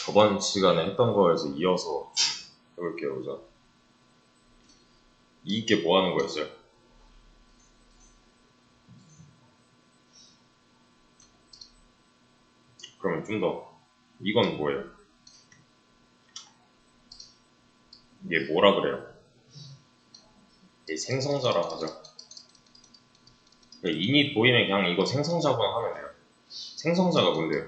저번 시간에 했던 거에서 이어서 좀 해볼게요. 우선 이게 뭐 하는 거였어요? 그러면 좀 더 이건 뭐예요? 이게 뭐라 그래요? 이게 생성자라 하죠. init 보이면 그냥 이거 생성자만 하면 돼요. 생성자가 뭔데요?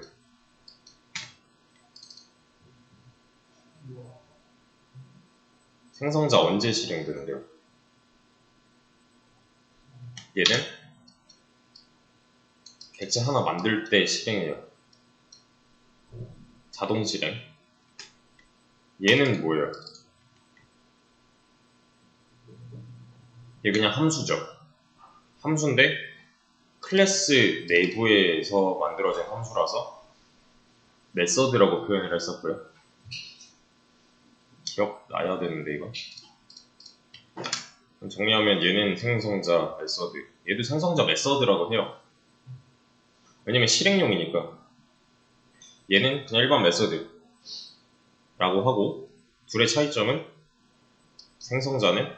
생성자 언제 실행되는데요? 얘는 객체 하나 만들 때 실행해요. 자동 실행. 얘는 뭐예요? 얘 그냥 함수죠. 함수인데 클래스 내부에서 만들어진 함수라서 메서드라고 표현을 했었고요. 기억나야 되는데 이거. 정리하면 얘는 생성자 메서드. 얘도 생성자 메서드라고 해요. 왜냐면 실행용이니까. 얘는 그냥 일반 메서드 라고 하고, 둘의 차이점은 생성자는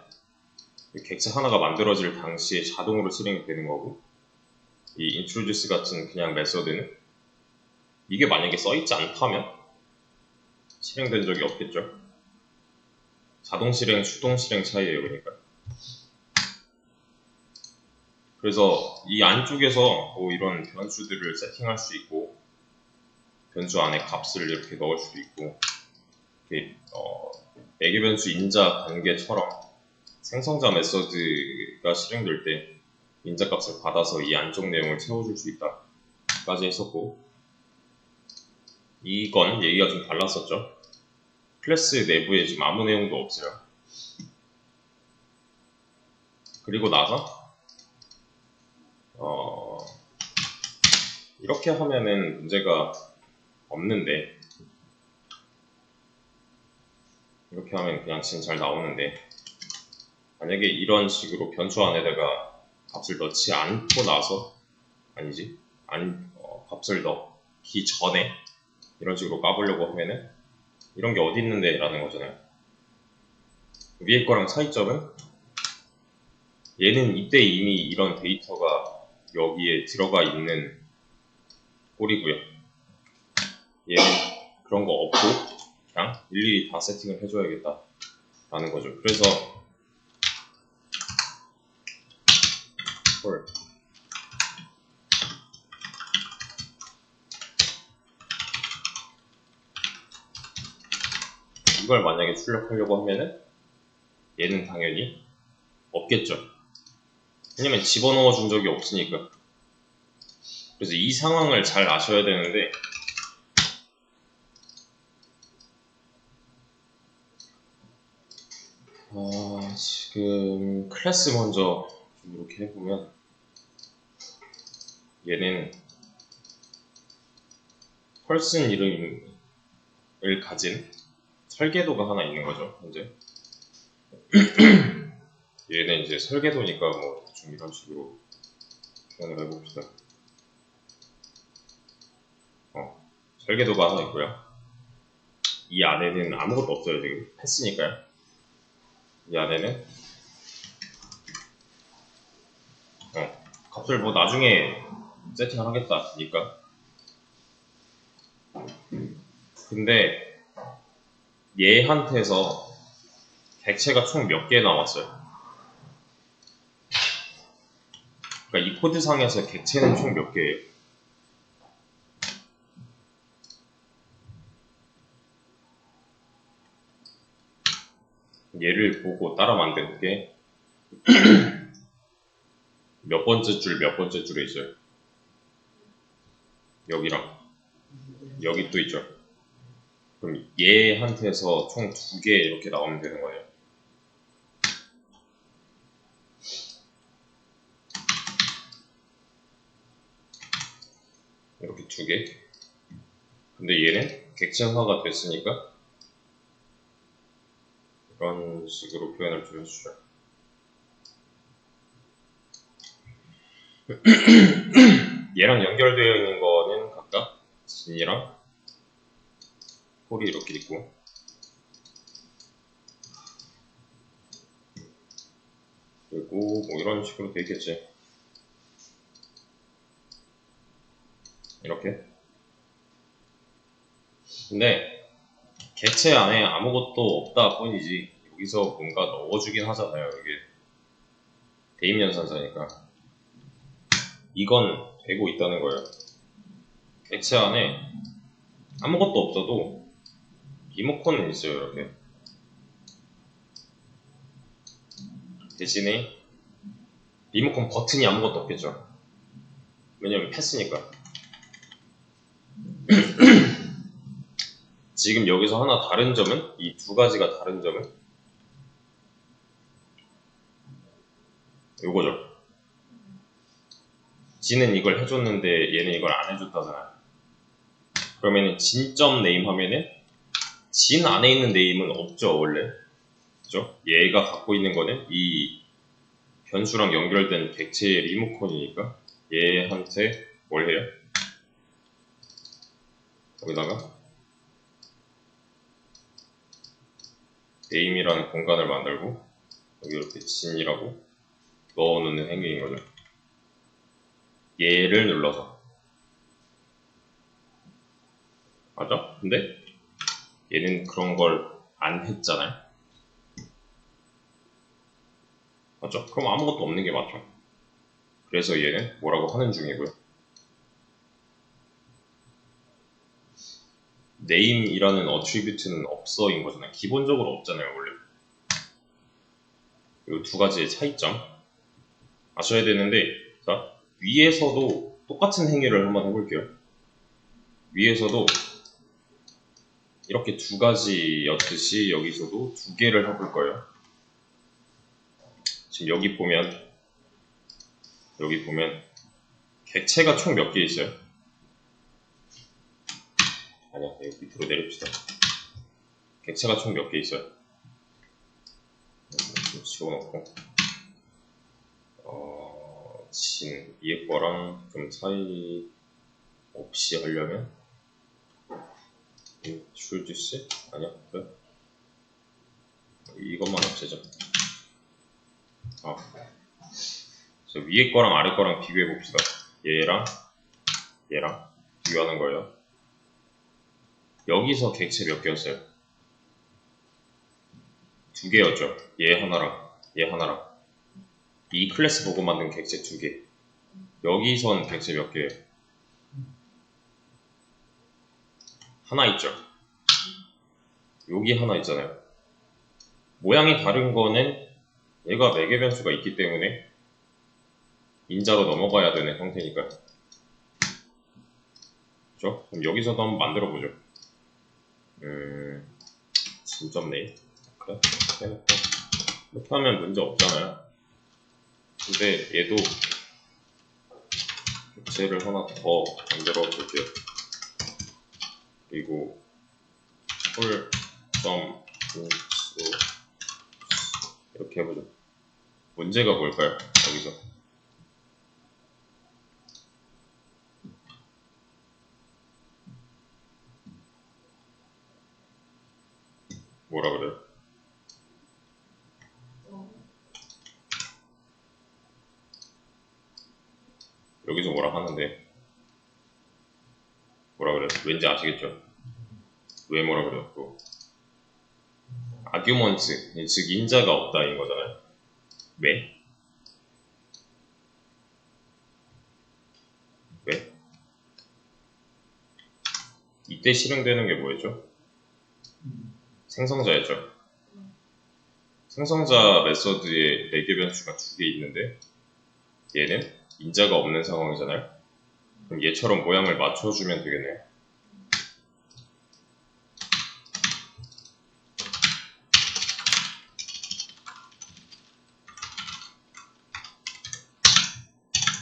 객체 하나가 만들어질 당시에 자동으로 실행이 되는 거고, 이 introduce 같은 그냥 메서드는 이게 만약에 써있지 않다면 실행된 적이 없겠죠. 자동 실행, 수동 실행 차이예요. 그러니까. 그래서 이 안쪽에서 뭐 이런 변수들을 세팅할 수 있고, 변수 안에 값을 이렇게 넣을 수도 있고, 이렇게 매개 변수 인자 관계처럼 생성자 메서드가 실행될 때 인자 값을 받아서 이 안쪽 내용을 채워줄 수 있다까지 했었고, 이건 얘기가 좀 달랐었죠. 클래스 내부에 지금 아무 내용도 없어요. 그리고 나서 이렇게 하면은 문제가 없는데, 이렇게 하면 그냥 지금 잘 나오는데, 만약에 이런 식으로 변수 안에다가 값을 넣지 않고 나서, 아니지, 값을 넣기 전에 이런 식으로 까보려고 하면은 이런 게 어디 있는데 라는 거잖아요. 위에 거랑 차이점은 얘는 이때 이미 이런 데이터가 여기에 들어가 있는 꼴이고요. 얘는 그런 거 없고 그냥 일일이 다 세팅을 해줘야겠다 라는 거죠. 그래서 이걸 만약에 출력하려고 하면은 얘는 당연히 없겠죠. 왜냐면 집어넣어 준 적이 없으니까. 그래서 이 상황을 잘 아셔야 되는데, 지금 클래스 먼저 좀 이렇게 해보면, 얘는 펄슨 이름을 가진 설계도가 하나 있는 거죠, 현재. 얘는 이제 설계도니까 뭐 좀 이런 식으로 표현을 해봅시다. 설계도가 하나 있고요. 이 안에는 아무것도 없어요. 지금 패스니까요. 이 안에는 값을 뭐 나중에 세팅을 하겠다니까. 근데 얘한테서 객체가 총 몇 개 나왔어요. 그러니까 이 코드상에서 객체는 총 몇 개예요? 얘를 보고 따라 만드는 게 몇 번째 줄, 몇 번째 줄에 있어요? 여기랑 여기 또 있죠. 그럼 얘한테서 총 2개 이렇게 나오면 되는 거예요. 이렇게 2개. 근데 얘는 객체화가 됐으니까 이런 식으로 표현을 좀 해주죠. 얘랑 연결되어 있는 거는 각각 진이랑 폴이 이렇게 있고, 그리고 뭐 이런 식으로 돼 있겠지. 이렇게. 근데 객체 안에 아무것도 없다 뿐이지 여기서 뭔가 넣어주긴 하잖아요. 이게 대입연산사니까 이건 되고 있다는 거예요. 객체 안에 아무것도 없어도 리모컨은 있어요. 이렇게. 대신에 리모컨 버튼이 아무것도 없겠죠. 왜냐면 패스니까. 지금 여기서 하나 다른 점은, 이 두 가지가 다른 점은 요거죠. 지는 이걸 해줬는데 얘는 이걸 안 해줬다잖아. 그러면은 진점 네임 하면은 진 안에 있는 네임은 없죠, 원래. 그죠? 얘가 갖고 있는 거는 이 변수랑 연결된 객체의 리모컨이니까 얘한테 뭘 해요? 여기다가 네임이라는 공간을 만들고 여기 이렇게 진이라고 넣어놓는 행위인 거죠. 얘를 눌러서. 맞아? 근데 얘는 그런 걸 안 했잖아요. 맞죠? 그럼 아무것도 없는 게 맞죠. 그래서 얘는 뭐라고 하는 중이고요. name이라는 어트리뷰트는 없어인 거잖아요. 기본적으로 없잖아요, 원래. 이 두 가지의 차이점 아셔야 되는데, 자, 위에서도 똑같은 행위를 한번 해볼게요. 위에서도 이렇게 두 가지였듯이 여기서도 두 개를 해볼 거예요. 지금 여기 보면 객체가 총 몇 개 있어요? 아니야, 여기 밑으로 내립시다. 객체가 총 몇 개 있어요? 좀 지워놓고 진 위에 거랑 좀 사이 없이 하려면 introduce? 아니야, 그래? 이것만 없애자. 그래서 위에 거랑 아래 거랑 비교해 봅시다. 얘랑 비교하는 거예요. 여기서 객체 몇 개였어요? 두 개였죠. 얘 하나랑 이 클래스 보고 만든 객체 두 개. 여기선 객체 몇 개예요? 하나 있죠. 여기 하나 있잖아요. 모양이 다른 거는 얘가 매개 변수가 있기 때문에 인자로 넘어가야 되는 형태니까요. 그렇죠? 그럼 여기서도 한번 만들어 보죠. 진점 네임. 그래? 해놓고 이렇게 하면 문제 없잖아요. 근데 얘도 객체를 하나 더 만들어 볼게요. 그리고 홀.인수 이렇게 해보죠. 문제가 뭘까요? 여기서 뭐라 그래요? 여기서 뭐라 하는데 뭐라 그래요? 왠지 아시겠죠? 왜 뭐라 그래요? 또 아규먼트, 즉 인자가 없다인 거잖아요. 왜? 왜? 이때 실행되는 게 뭐였죠? 생성자였죠. 생성자 메서드에 4개 변수가 2개 있는데 얘는 인자가 없는 상황이잖아요. 그럼 얘처럼 모양을 맞춰주면 되겠네요.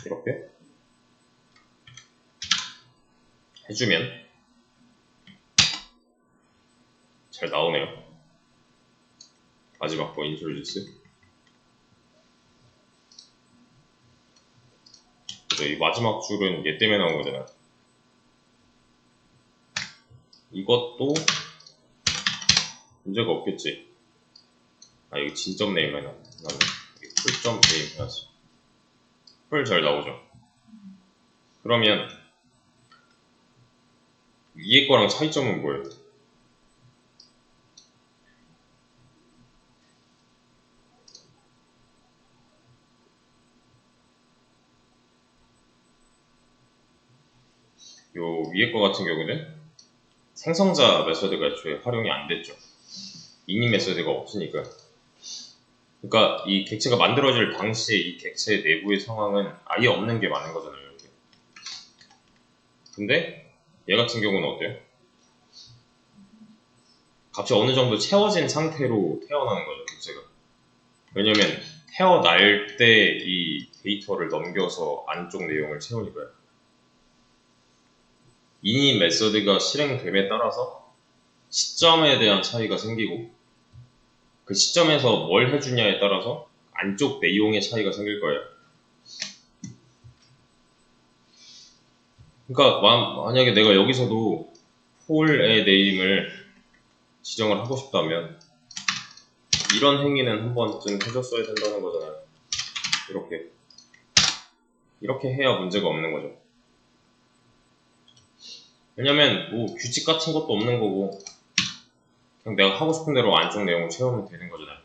이렇게 해주면 잘 나오네요. 마지막 거 인트로듀스. 이 마지막 줄은 얘 때문에 나온 거잖아요. 이것도 문제가 없겠지. 아, 이거 진점 네임 해놔. 나는 풀점 네임 해놨어. 풀 잘 나오죠. 그러면 위에 거랑 차이점은 뭐예요? 요 위에 거 같은 경우는 생성자 메서드가 애초에 활용이 안 됐죠. 이닝 메서드가 없으니까. 그러니까 이 객체가 만들어질 당시에 이 객체 내부의 상황은 아예 없는 게 많은 거잖아요. 이렇게. 근데 얘 같은 경우는 어때요? 값이 어느 정도 채워진 상태로 태어나는 거죠, 객체가. 왜냐면 태어날 때 이 데이터를 넘겨서 안쪽 내용을 채우니까요. 이닝 메서드가 실행됨에 따라서 시점에 대한 차이가 생기고 그 시점에서 뭘 해주냐에 따라서 안쪽 내용의 차이가 생길 거예요. 그러니까 만약에 내가 여기서도 폴의 네임을 지정을 하고 싶다면 이런 행위는 한 번쯤 해줬어야 된다는 거잖아요. 이렇게 해야 문제가 없는 거죠. 왜냐면 뭐 규칙 같은 것도 없는 거고 그냥 내가 하고 싶은 대로 안쪽 내용을 채우면 되는 거잖아요.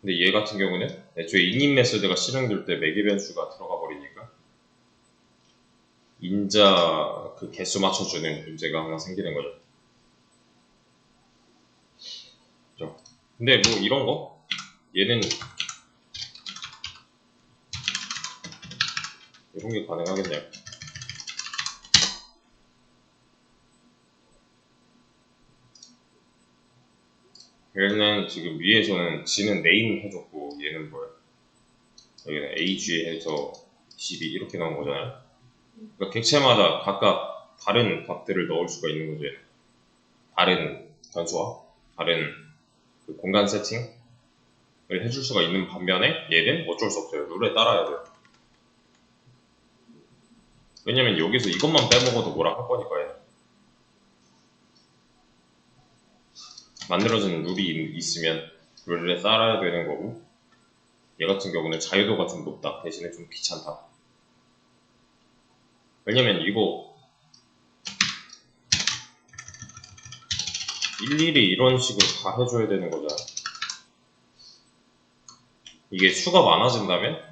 근데 얘 같은 경우는 애초에 init 메소드가 실행될 때 매개 변수가 들어가 버리니까 인자 그 개수 맞춰주는 문제가 하나 생기는 거죠. 그렇죠? 근데 뭐 이런 거 얘는 이런 게 가능하겠네요. 얘는 지금 위에서는 G는 네임 해줬고 얘는 뭐야? 여기는 AG 해서 12 이렇게 나온 거잖아요. 그러니까 객체마다 각각 다른 값들을 넣을 수가 있는 거죠. 다른 변수와 다른 그 공간 세팅을 해줄 수가 있는 반면에 얘는 어쩔 수 없어요. 룰에 따라야 돼요. 왜냐면 여기서 이것만 빼먹어도 뭐라 할 거니까요. 만들어진 룰이 있으면 룰에 따라야 되는 거고 얘 같은 경우는 자유도가 좀 높다. 대신에 좀 귀찮다. 왜냐면 이거 일일이 이런 식으로 다 해줘야 되는 거잖아. 이게 수가 많아진다면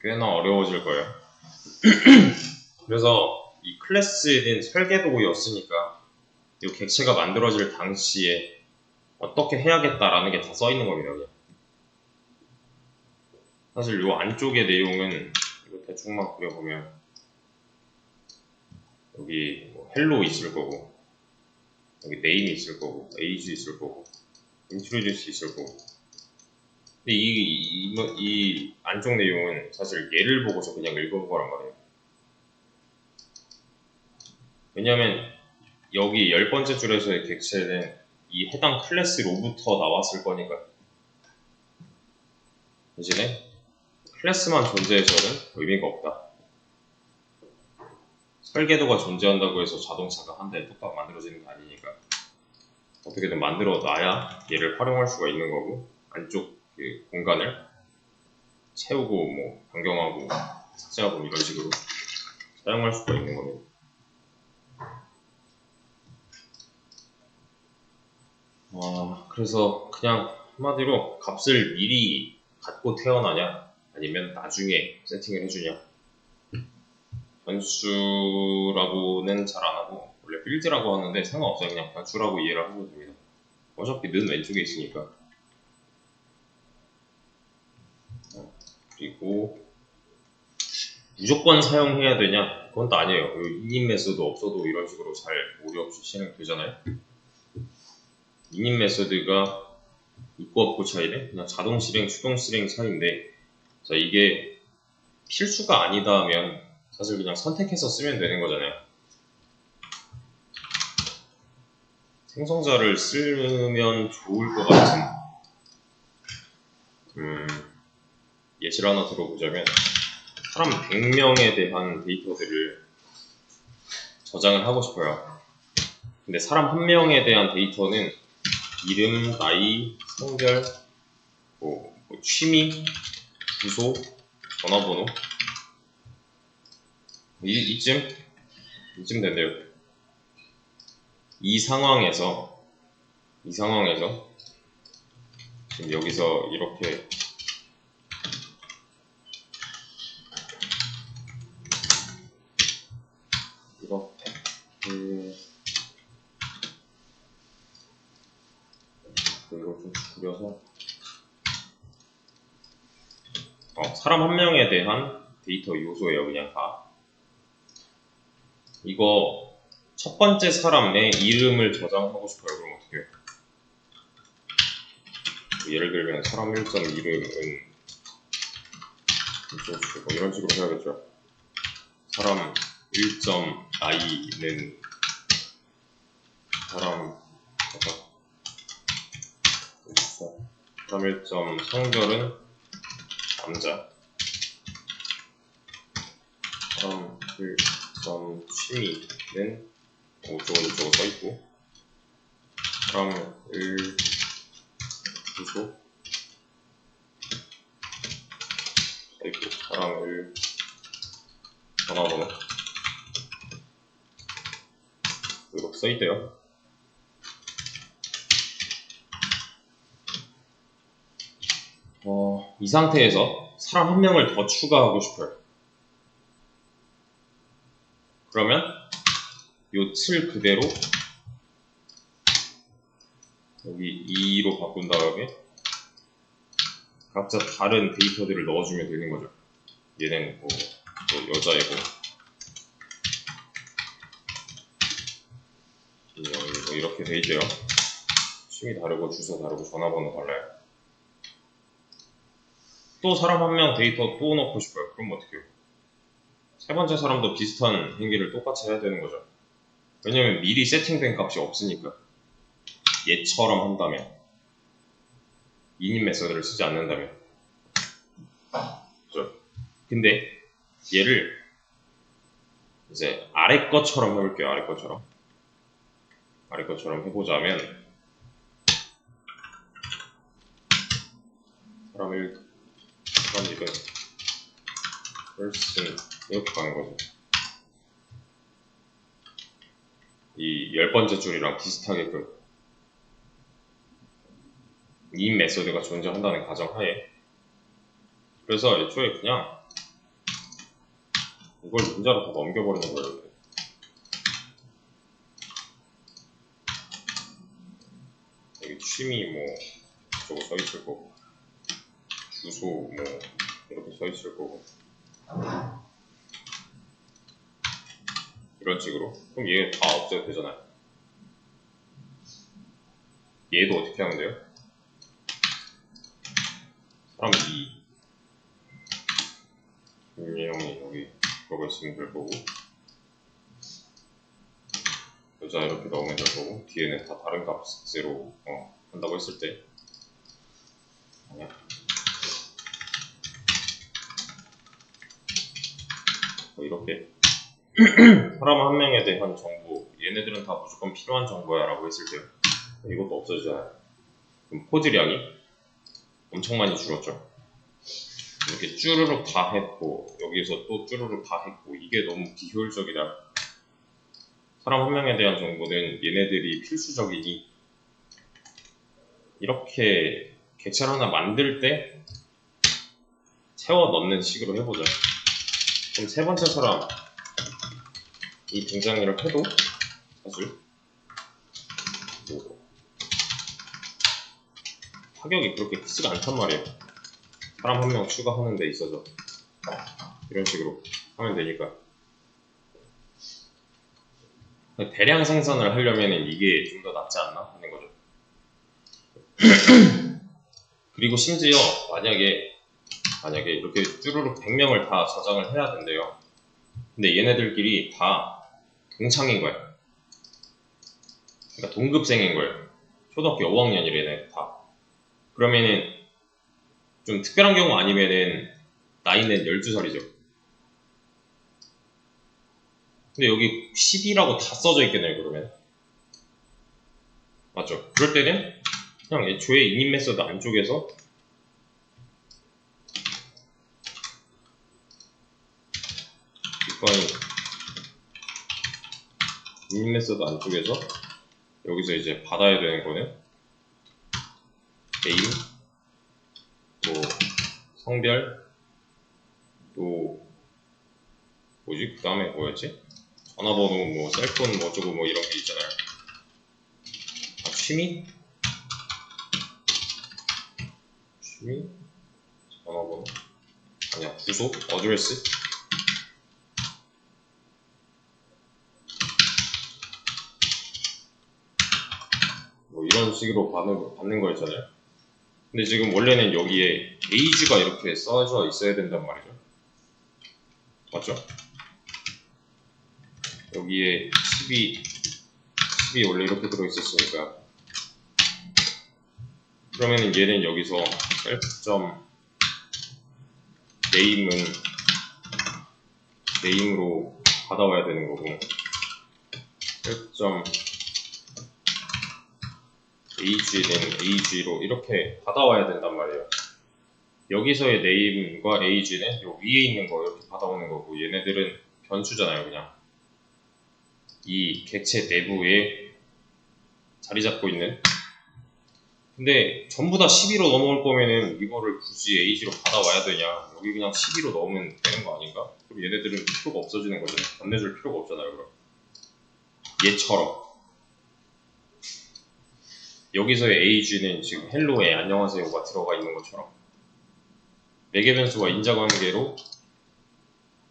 꽤나 어려워질 거예요. 그래서 이 클래스는 설계도였으니까 이 객체가 만들어질 당시에 어떻게 해야겠다라는 게 다 써있는 겁니다. 그냥. 사실 이 안쪽의 내용은 이거 대충만 그려보면 여기 뭐 헬로 있을 거고 여기 네임이 있을 거고 에이지 있을 거고 인트로듀스 있을 거고 근데 이 안쪽 내용은 사실 얘를 보고서 그냥 읽은 거란 말이에요. 왜냐면 여기 10번째 줄에서의 객체는 이 해당 클래스로부터 나왔을 거니까 대신에 클래스만 존재해서는 의미가 없다. 설계도가 존재한다고 해서 자동차가 한 대 뚝딱 만들어지는 게 아니니까 어떻게든 만들어 놔야 얘를 활용할 수가 있는 거고 안쪽 그 공간을 채우고 뭐 변경하고 삭제하고 이런 식으로 사용할 수가 있는 겁니다. 그래서 그냥 한마디로 값을 미리 갖고 태어나냐 아니면 나중에 세팅을 해주냐 변수라고는 잘 안하고 원래 필드라고 하는데 상관없어요. 그냥 변수라고 이해를 하셔도 됩니다. 어차피 는 왼쪽에 있으니까. 그리고 무조건 사용해야 되냐? 그건 또 아니에요. init 메소드 없어도 이런 식으로 잘 오류 없이 실행되잖아요. init 메소드가 있고 없고 차이는 그냥 자동 실행, 수동 실행 차이인데 자 이게 필수가 아니다면 사실 그냥 선택해서 쓰면 되는 거잖아요. 생성자를 쓰면 좋을 것 같은 예시를 하나 들어보자면 사람 100명에 대한 데이터들을 저장을 하고 싶어요. 근데 사람 한 명에 대한 데이터는 이름, 나이, 성별, 뭐 취미, 주소, 전화번호 이쯤 된대요. 이 상황에서 지금 여기서 이렇게 이걸 좀 줄여서 사람 한 명에 대한 데이터 요소예요. 그냥 다. 이거 첫 번째 사람의 이름을 저장하고 싶어요. 그럼 어떻게 해요? 예를 들면 사람 1점 이름은 뭐 이런 식으로 해야겠죠. 사람 1점 나이는 사람 1점 성별은 남자, 사람 1점 취미는 어쩌고저쩌고 써있고, 사람 1 주소 써있고, 사람 1 전화번호 이렇게 써있대요. 이 상태에서 사람 한 명을 더 추가하고 싶어요. 그러면 요 틀 그대로 여기 2로 바꾼 다음에 각자 다른 데이터들을 넣어주면 되는 거죠. 얘는 뭐 여자이고, 뭐 이렇게 돼 있대요. 취미 다르고, 주소 다르고, 전화번호 달라요. 또 사람 한 명 데이터 또 넣고 싶어요. 그럼 어떻게 해요? 세 번째 사람도 비슷한 행위를 똑같이 해야 되는 거죠. 왜냐면 미리 세팅된 값이 없으니까. 얘처럼 한다면, init 메서드를 쓰지 않는다면. 그죠? 근데 얘를 이제 아래 것처럼 해볼게요. 아래 것처럼 해보자면, 사람 이름 person 이렇게 가는 거죠. 이 10번째 줄이랑 비슷하게끔 init 메서드가 존재한다는 가정하에. 그래서 애초에 그냥 이걸 문자로 다 넘겨버리는 거예요. 여기 취미 뭐 저거 써있을 거고, 주소 뭐 이렇게 써있을 거고, 이런 식으로. 그럼 얘 다 없애도 되잖아요. 얘도 어떻게 하면 돼요? 사람 2 김예영이 여기 그거 있으면 될 거고, 여자 이렇게 넣으면 될 거고, 뒤에는 다 다른 값으로 한다고 했을 때 아니야. 이렇게 사람 한 명에 대한 정보, 얘네들은 다 무조건 필요한 정보야 라고 했을 때요. 이것도 없어지잖아요. 그럼 포즈량이 엄청 많이 줄었죠. 이렇게 쭈르륵 다 했고, 여기서 또 쭈르륵 다 했고, 이게 너무 비효율적이다. 사람 한 명에 대한 정보는 얘네들이 필수적이니 이렇게 객체를 하나 만들 때 채워 넣는 식으로 해보자. 그럼 세 번째 사람 이 등장일을 해도 사실 뭐 타격이 그렇게 크지가 않단 말이에요. 사람 한 명 추가하는 데 있어서 이런 식으로 하면 되니까. 대량 생산을 하려면 이게 좀 더 낫지 않나 하는 거죠. 그리고 심지어 만약에 이렇게 쭈루룩 100명을 다 저장을 해야 된대요. 근데 얘네들끼리 다 동창인 거예요. 그러니까 동급생인 거예요. 초등학교 5학년이래 얘네 다. 그러면은 좀 특별한 경우 아니면은 나이는 12살이죠. 근데 여기 10이라고 다 써져 있겠네요. 그러면 맞죠? 그럴 때는 그냥 애초에 init 메서드 안쪽에서 이건이 init 메서드 안쪽에서 여기서 이제 받아야 되는 거는 name, 또 성별, 또 뭐지? 그 다음에 뭐였지? 전화번호, 뭐 셀폰, 뭐 어쩌고 뭐 이런 게 있잖아요. 아, 취미? 전화번호? 아니야, 주소? 어드레스? 뭐 이런 식으로 받는 거였잖아요. 근데 지금 원래는 여기에 age가 이렇게 써져 있어야 된단 말이죠. 맞죠? 여기에 10이 원래 이렇게 들어있었으니까. 그러면은 얘는 여기서 self.name은 name으로 받아와야 되는 거고, self.age는 age로 이렇게 받아와야 된단 말이에요. 여기서의 name과 age는 요 위에 있는 거 이렇게 받아오는 거고, 얘네들은 변수잖아요, 그냥. 이 객체 내부에 자리 잡고 있는. 근데 전부 다 12로 넘어올 거면은 이거를 굳이 age로 받아와야 되냐? 여기 그냥 12로 넣으면 되는 거 아닌가? 그럼 얘네들은 필요가 없어지는 거잖아요. 건네줄 필요가 없잖아요, 그럼. 얘처럼. 여기서의 age는 지금 hello에 안녕하세요가 들어가 있는 것처럼 매개 변수와 인자관계로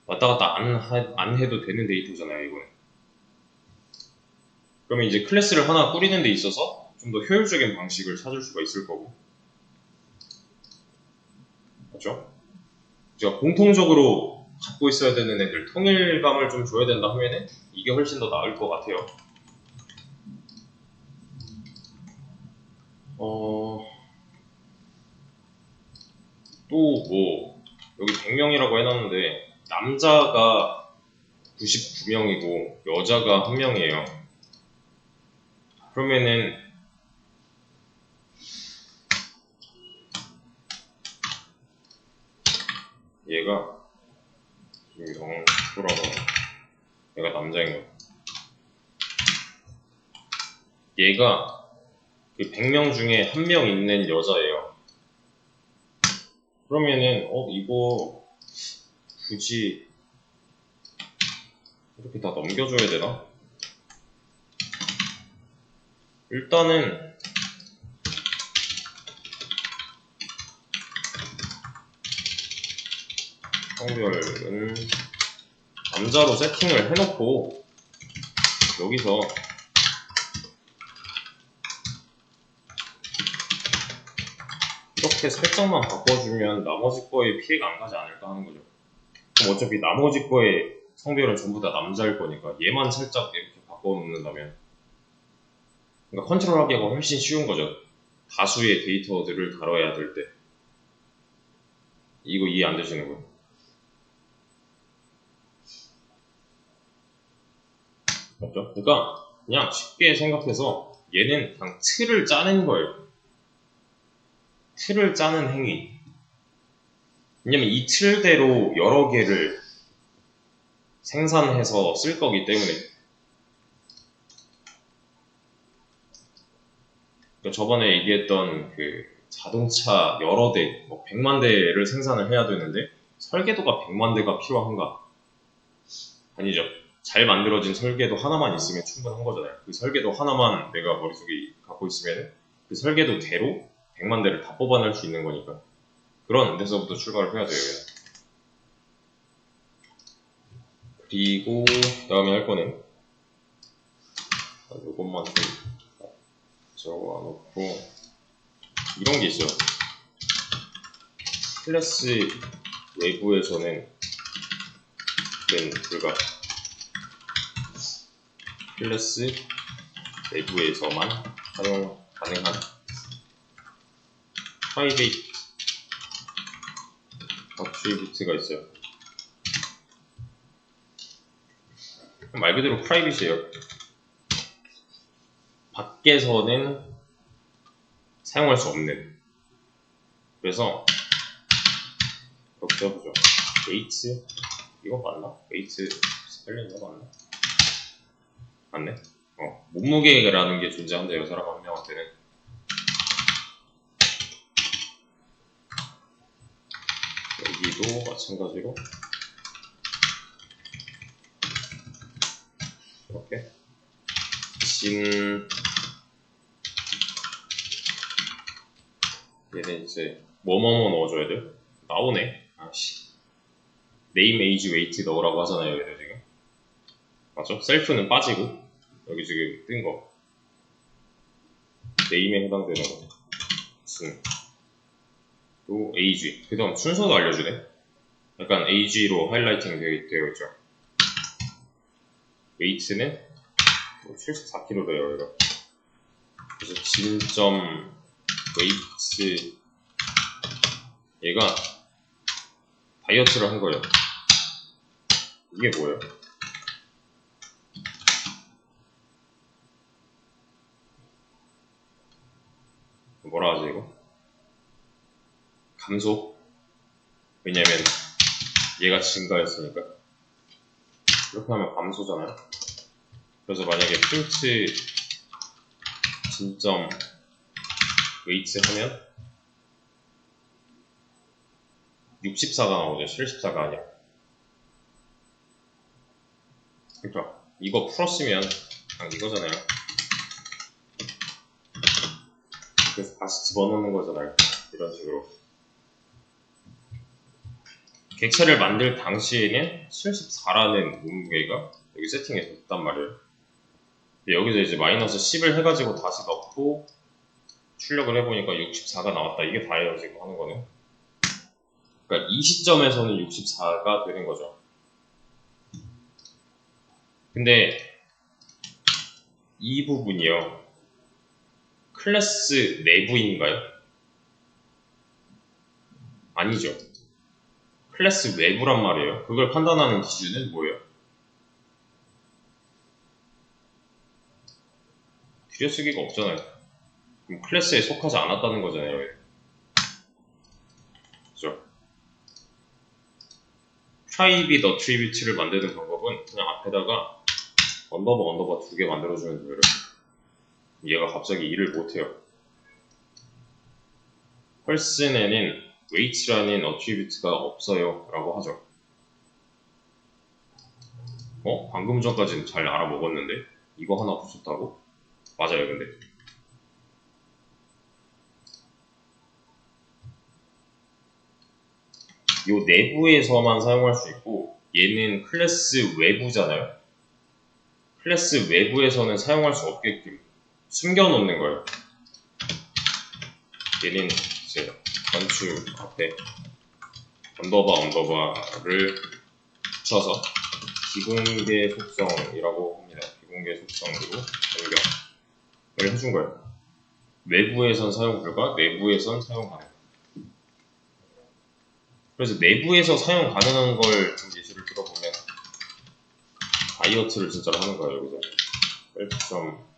왔다 갔다 안 해도 되는 데이터잖아요, 이거는. 그러면 이제 클래스를 하나 꾸리는 데 있어서 좀 더 효율적인 방식을 찾을 수가 있을 거고. 맞죠? 제가 공통적으로 갖고 있어야 되는 애들, 통일감을 좀 줘야 된다 하면은 이게 훨씬 더 나을 것 같아요. 또 뭐 여기 100명이라고 해놨는데 남자가 99명이고 여자가 1명이에요. 그러면은 얘가 돌아가 얘가 남자인 거야. 얘가 그 100명 중에 1명 있는 여자예요. 그러면은 이거 굳이 이렇게 다 넘겨줘야 되나? 일단은 성별은 남자로 세팅을 해놓고 여기서 이렇게 살짝만 바꿔주면 나머지 거에 피해가 안 가지 않을까 하는 거죠. 그럼 어차피 나머지 거에 성별은 전부 다 남자일 거니까 얘만 살짝 이렇게 바꿔놓는다면, 그러니까 컨트롤하기가 훨씬 쉬운 거죠. 다수의 데이터들을 다뤄야 될 때. 이거 이해 안 되시는 거예요? 맞죠? 그러니까 그냥 쉽게 생각해서 얘는 그냥 틀을 짜는 거예요. 틀을 짜는 행위. 왜냐면 이 틀대로 여러 개를 생산해서 쓸 거기 때문에. 그러니까 저번에 얘기했던 그 자동차 여러 대, 뭐 100만 대를 생산을 해야 되는데 설계도가 100만 대가 필요한가? 아니죠. 잘 만들어진 설계도 하나만 있으면 충분한 거잖아요. 그 설계도 하나만 내가 머릿속에 갖고 있으면 그 설계도대로 100만 대를 다 뽑아낼 수 있는 거니까. 그런 데서부터 출발을 해야 돼요. 그리고 다음에 할 거는 이것만 좀 적어놓고 이런 게 있어요. 클래스 외부에서는 불가 클래스 내부에서만 사용 가능한 프라이빗 어트리뷰트가 있어요. 말 그대로 프라이빗이에요. 밖에서는 사용할 수 없는. 그래서 이렇게 해보죠. 웨이트 이거 맞나? 웨이트 스펠링 이거 맞나? 맞네. 몸무게라는 게 존재한대요. 사람 한 명한테는. 여기도 마찬가지로 이렇게 얘는 이제 뭐뭐뭐 넣어줘야 돼요? 나오네. 아씨. 네임, 에이지, 웨이트 넣으라고 하잖아요. 얘들 지금. 맞죠? 셀프는 빠지고 여기 지금 뜬 거. 네임에 해당되는 거. 또 에이지. 그 다음 순서도 알려주네. 약간 에이지로 하이라이팅 되어 있죠. 웨이트는 74kg래요. 이거. 그래서 진점 웨이트 얘가 다이어트를 한 거예요. 이게 뭐예요? 뭐라 하지 이거? 감소? 왜냐면 얘가 증가했으니까. 이렇게 하면 감소잖아요. 그래서 만약에 프린트 진점 웨이트 하면 64가 나오죠. 74가 아니야. 그러니까 이거 풀었으면 그냥 이거잖아요. 그래서 다시 집어넣는 거잖아요. 이런 식으로. 객체를 만들 당시에는 74라는 몸무게가 여기 세팅이 됐단 말이에요. 근데 여기서 이제 마이너스 10을 해가지고 다시 넣고 출력을 해보니까 64가 나왔다. 이게 다예요, 지금 하는 거는. 그러니까 이 시점에서는 64가 되는 거죠. 근데 이 부분이요. 클래스 내부인가요? 아니죠. 클래스 외부란 말이에요. 그걸 판단하는 기준은 뭐예요? 뒤려쓰기가 없잖아요. 그럼 클래스에 속하지 않았다는 거잖아요. 그죠? 프라이빗 어트리뷰트를 만드는 방법은 그냥 앞에다가 언더바 2개 만들어주면 돼요. 이렇게. 얘가 갑자기 일을 못해요. 펄슨에는 웨이트라는 어트리뷰트가 없어요 라고 하죠. 방금 전까지는 잘 알아먹었는데 이거 하나 붙였다고? 맞아요. 근데 요 내부에서만 사용할 수 있고 얘는 클래스 외부잖아요. 클래스 외부에서는 사용할 수 없게끔 숨겨놓는 거예요. 얘는 이제 건축 앞에 언더바를 붙여서 비공개 속성이라고 합니다. 비공개 속성으로 변경을 해준 거예요. 외부에선 사용 불가, 내부에선 사용 가능. 그래서 내부에서 사용 가능한 걸 좀 예시를 들어보면 다이어트를 진짜로 하는 거예요. 여기서 셀프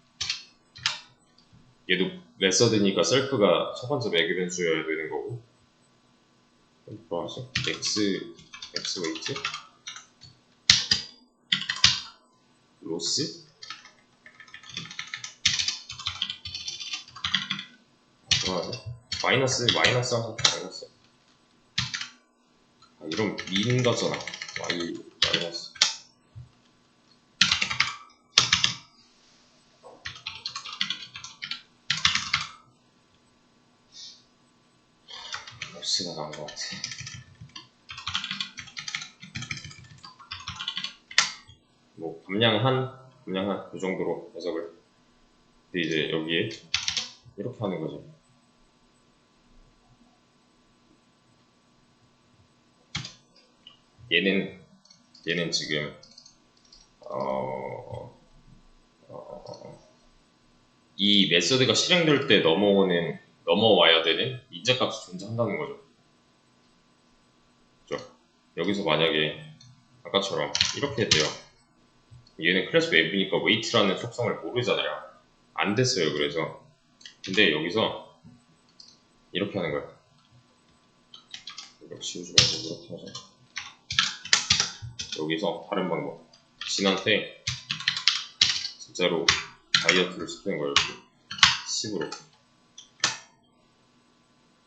얘도 메서드니까 셀프가 첫 번째 매개 변수여야 되는 거고. 뭐하지? X 웨이트 로스 뭐하지? 마이너스 항상 마이너스. 이런 민 같잖아. y 마이너스. 로스가 나온 것 같아. 뭐 감량한 그 정도로 해석을. 근데 이제 여기에 이렇게 하는 거죠. 얘는 지금 이 메서드가 실행될 때 넘어와야 되는 인제값이 존재한다는 거죠. 그렇죠? 여기서 만약에 아까처럼 이렇게 돼요. 얘는 클래스 외부니까 웨이트라는 속성을 모르잖아요. 안 됐어요. 그래서 근데 여기서 이렇게 하는 거야. 이거 지우지 말고 이렇게 하자. 여기서 다른 방법. 진한테 진짜로 다이어트를 시키는 거예요. 이렇게 10으로.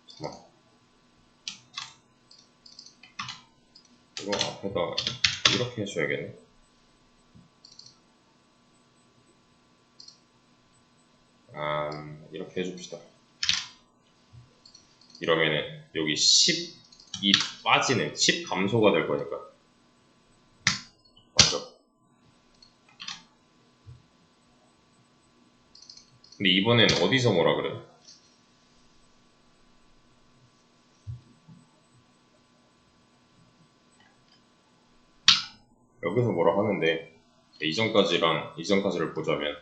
잠깐만. 이거 앞에다 이렇게 해줘야겠네. 이렇게 해줍시다. 이러면은 여기 10이 빠지는 10 감소가 될 거니까. 맞죠? 근데 이번엔 어디서 뭐라 그래? 여기서 뭐라 하는데 이전까지를 보자면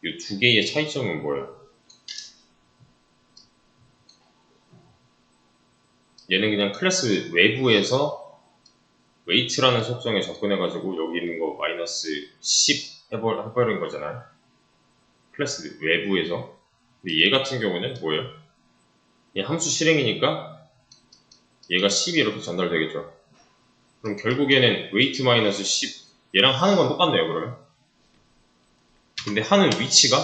이 두 개의 차이점은 뭐예요? 얘는 그냥 클래스 외부에서 웨이트라는 속성에 접근해가지고 여기 있는 거 마이너스 10 해버린 거잖아요. 클래스 외부에서. 근데 얘 같은 경우는 뭐예요? 얘 함수 실행이니까 얘가 10이 이렇게 전달되겠죠. 그럼 결국에는 웨이트 마이너스 10 얘랑 하는 건 똑같네요. 그러면 근데 하는 위치가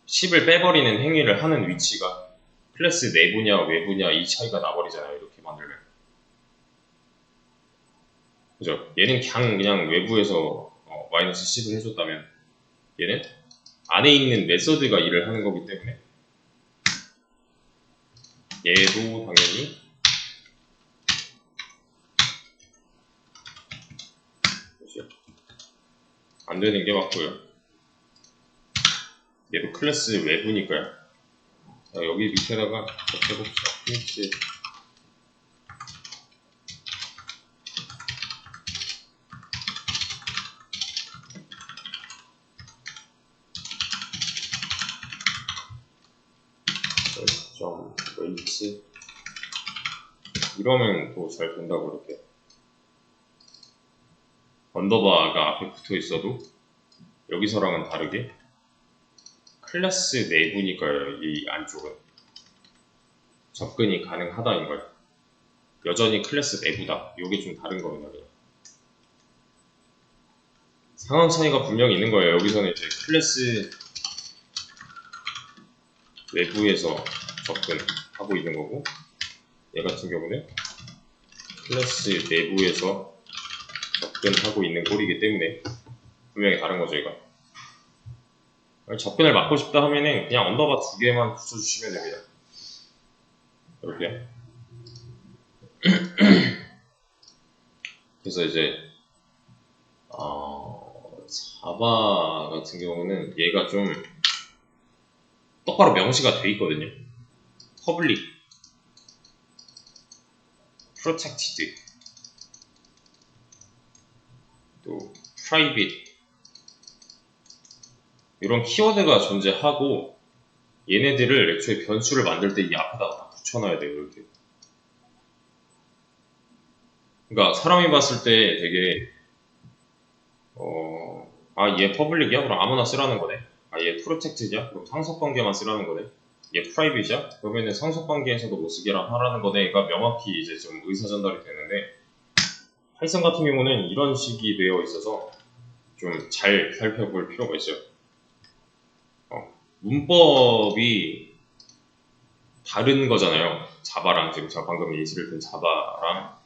(10을) 빼버리는 행위를 하는 위치가 클래스 내부냐 외부냐 이 차이가 나버리잖아요. 이렇게 만들면. 그죠? 얘는 그냥 외부에서 마이너스 10을 해줬다면 얘는 안에 있는 메서드가 일을 하는 거기 때문에 얘도 당연히 안 되는 게 맞고요. 얘도 클래스 외부니까요. 자, 여기 밑에다가 이렇게 해봅시다. 프린트 점 웨이트 이러면 또 잘 된다고. 이렇게 언더바가 앞에 붙어 있어도 여기서랑은 다르게 클래스 내부니까요. 이 안쪽은 접근이 가능하다는 거예요. 여전히 클래스 내부다. 이게 좀 다른 겁니다. 그냥. 상황 차이가 분명히 있는 거예요. 여기서는 이제 클래스 외부에서 접근하고 있는 거고, 얘 같은 경우는 클래스 내부에서 접근하고 있는 꼴이기 때문에 분명히 다른 거죠. 이거 접근을 막고 싶다 하면은 그냥 언더바 두 개만 붙여주시면 됩니다. 이렇게. 그래서 이제 자바 같은 경우는 얘가 좀 똑바로 명시가 돼 있거든요. public, protected, 또 private 이런 키워드가 존재하고 얘네들을 애초에 변수를 만들 때 이 앞에다가 다 붙여놔야 돼요. 이렇게. 그러니까 사람이 봤을 때 되게 얘 퍼블릭이야? 그럼 아무나 쓰라는 거네. 얘 프로텍트냐? 그럼 상속관계만 쓰라는 거네. 얘 프라이빗이야? 그러면은 상속관계에서도 못 쓰게 하라는 거네가 명확히 이제 좀 의사전달이 되는데, 파이썬 같은 경우는 이런 식이 되어 있어서 좀 잘 살펴볼 필요가 있어요. 문법이 다른 거잖아요. 자바랑 지금 제가 방금 예시를 든 자바랑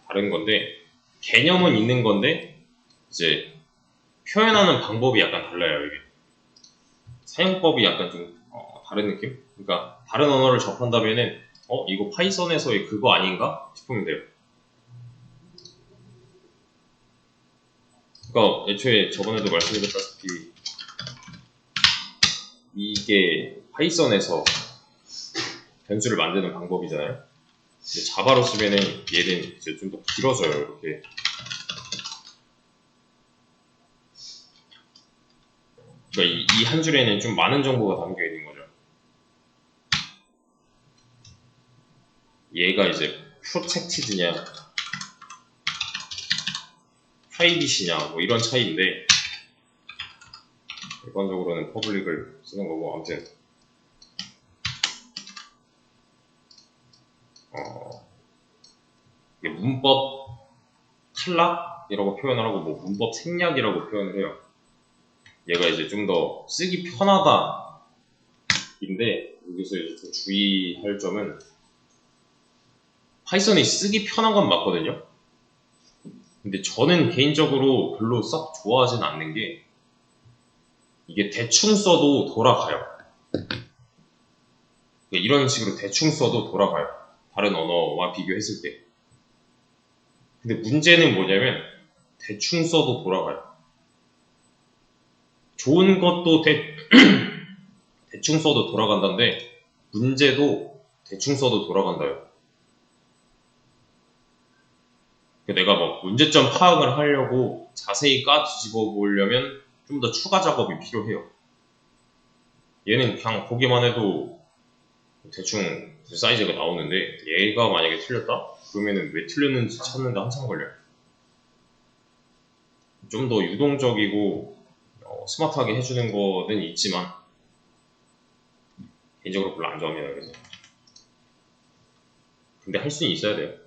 다른 건데, 개념은 있는 건데 이제 표현하는 방법이 약간 달라요. 이게 사용법이 약간 좀 다른 느낌? 그러니까 다른 언어를 접한다면은 이거 파이썬에서의 그거 아닌가 싶으면 돼요. 그러니까 애초에 저번에도 말씀드렸다시피 이게 파이썬에서 변수를 만드는 방법이잖아요. 근데 자바로 쓰면은 얘는 이제 좀 더 길어져요. 이렇게. 그러니까 이 한 줄에는 좀 많은 정보가 담겨 있는 거죠. 얘가 이제 protected냐 프라이빗이냐 뭐 이런 차이인데 일반적으로는 퍼블릭을 쓰는 거고 아무튼 이게 문법 탈락이라고 표현을 하고 뭐 문법 생략이라고 표현을 해요. 얘가 이제 좀 더 쓰기 편하다 인데 여기서 이제 좀 주의할 점은 파이썬이 쓰기 편한 건 맞거든요. 근데 저는 개인적으로 별로 썩 좋아하진 않는 게 이게 대충 써도 돌아가요. 이런 식으로 대충 써도 돌아가요. 다른 언어와 비교했을 때. 근데 문제는 뭐냐면 대충 써도 돌아가요. 좋은 것도 대충 써도 돌아간다는데 문제도 대충 써도 돌아간다요. 내가 뭐 문제점 파악을 하려고 자세히 뒤집어 보려면 좀 더 추가 작업이 필요해요. 얘는 그냥 보기만 해도 대충 사이즈가 나오는데 얘가 만약에 틀렸다? 그러면은 왜 틀렸는지 찾는데 한참 걸려요. 좀 더 유동적이고 스마트하게 해주는 거는 있지만 개인적으로 별로 안 좋아합니다. 그래서 근데 할 수는 있어야 돼요.